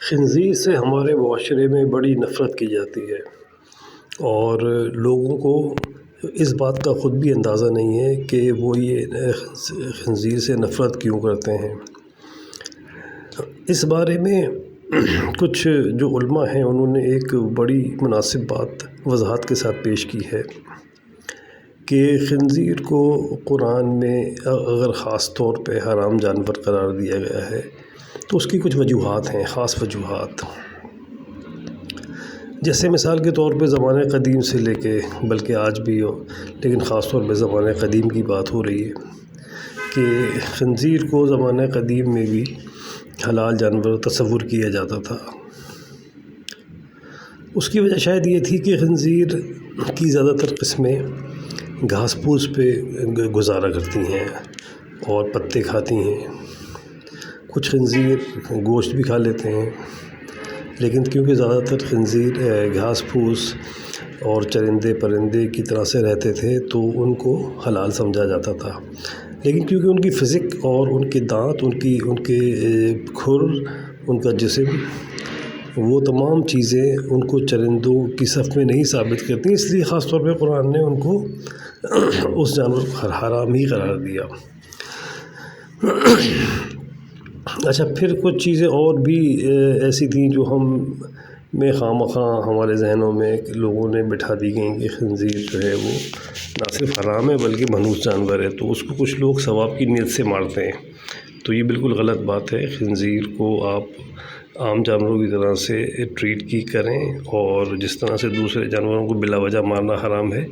خنزیر سے ہمارے معاشرے میں بڑی نفرت کی جاتی ہے اور لوگوں کو اس بات کا خود بھی اندازہ نہیں ہے کہ وہ یہ خنزیر سے نفرت کیوں کرتے ہیں۔ اس بارے میں کچھ جو علماء ہیں انہوں نے ایک بڑی مناسب بات وضاحت کے ساتھ پیش کی ہے کہ خنزیر کو قرآن میں اگر خاص طور پہ حرام جانور قرار دیا گیا ہے تو اس کی کچھ وجوہات ہیں، خاص وجوہات، جیسے مثال کے طور پہ زمانہ قدیم سے لے کے بلکہ آج بھی ہو، لیکن خاص طور پہ زمانہ قدیم کی بات ہو رہی ہے کہ خنزیر کو زمانہ قدیم میں بھی حلال جانور تصور کیا جاتا تھا۔ اس کی وجہ شاید یہ تھی کہ خنزیر کی زیادہ تر قسمیں گھاس پھوس پہ گزارا کرتی ہیں اور پتے کھاتی ہیں۔ کچھ خنزیر گوشت بھی کھا لیتے ہیں، لیکن کیونکہ زیادہ تر خنزیر گھاس پھوس اور چرندے پرندے کی طرح سے رہتے تھے تو ان کو حلال سمجھا جاتا تھا، لیکن کیونکہ ان کی فزک اور ان کے دانت، ان کے کھر، ان کا جسم، وہ تمام چیزیں ان کو چرندوں کی صف میں نہیں ثابت کرتی، اس لیے خاص طور پہ قرآن نے ان کو اس جانور کو حرام ہی قرار دیا۔ اچھا، پھر کچھ چیزیں اور بھی ایسی تھیں جو خواہ ہمارے ذہنوں میں لوگوں نے بٹھا دی گئیں کہ خنزیر جو ہے وہ نہ صرف حرام ہے بلکہ منحوس جانور ہے، تو اس کو کچھ لوگ ثواب کی نیت سے مارتے ہیں، تو یہ بالکل غلط بات ہے۔ خنزیر کو آپ عام جانوروں کی طرح سے ٹریٹ کی کریں، اور جس طرح سے دوسرے جانوروں کو بلا وجہ مارنا حرام ہے،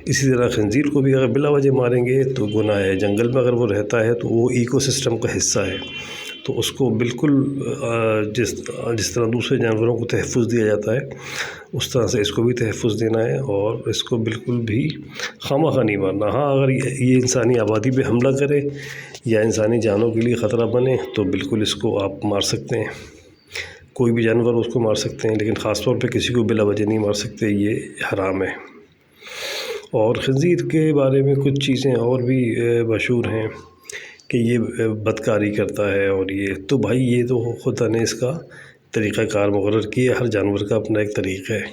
اسی طرح خنزیر کو بھی اگر بلا وجہ ماریں گے تو گناہ ہے۔ جنگل میں اگر وہ رہتا ہے تو وہ ایکو سسٹم کا حصہ ہے، تو اس کو بالکل جس طرح دوسرے جانوروں کو تحفظ دیا جاتا ہے اس طرح سے اس کو بھی تحفظ دینا ہے، اور اس کو بالکل بھی خواہ نہیں مارنا۔ ہاں، اگر یہ انسانی آبادی پہ حملہ کرے یا انسانی جانوں کے لیے خطرہ بنے تو بالکل اس کو آپ مار سکتے ہیں، کوئی بھی جانور اس کو مار سکتے ہیں، لیکن خاص طور پہ کسی کو بلا وجہ نہیں مار سکتے، یہ حرام ہے۔ اور خنزیر کے بارے میں کچھ چیزیں اور بھی مشہور ہیں کہ یہ بدکاری کرتا ہے، اور یہ تو بھائی یہ تو خدا نے اس کا طریقہ کار مقرر کیا، ہر جانور کا اپنا ایک طریقہ ہے،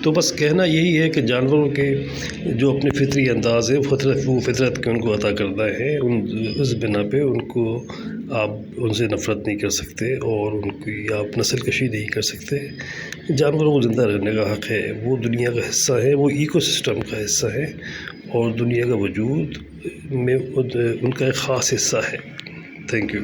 تو بس کہنا یہی ہے کہ جانوروں کے جو اپنے فطری انداز ہے، وہ فطرت کے ان کو عطا کرتا ہے، اس بنا پہ ان کو آپ ان سے نفرت نہیں کر سکتے اور ان کی آپ نسل کشی نہیں کر سکتے۔ جانوروں کو زندہ رہنے کا حق ہے، وہ دنیا کا حصہ ہے، وہ ایکو سسٹم کا حصہ ہے، اور دنیا کا وجود میں ان کا ایک خاص حصہ ہے۔ Thank you.